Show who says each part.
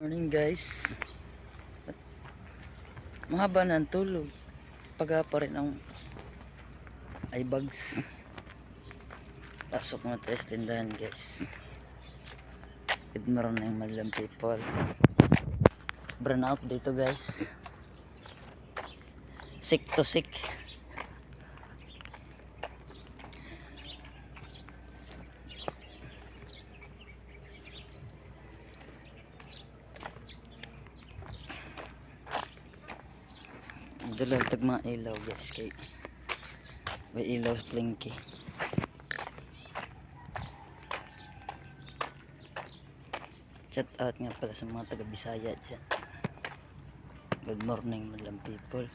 Speaker 1: Morning guys. Mahaba na ang tulog. Paga pa rin ang eye bags. Pasok na tayo sa tindahan guys. Good morning madlang people. Burn out dito guys. Sick to sick. Dala tag mga ilaw guys kay may ilaw blinky. Shout out nga pala sa mga taga Bisaya dyan. Good morning madlang people.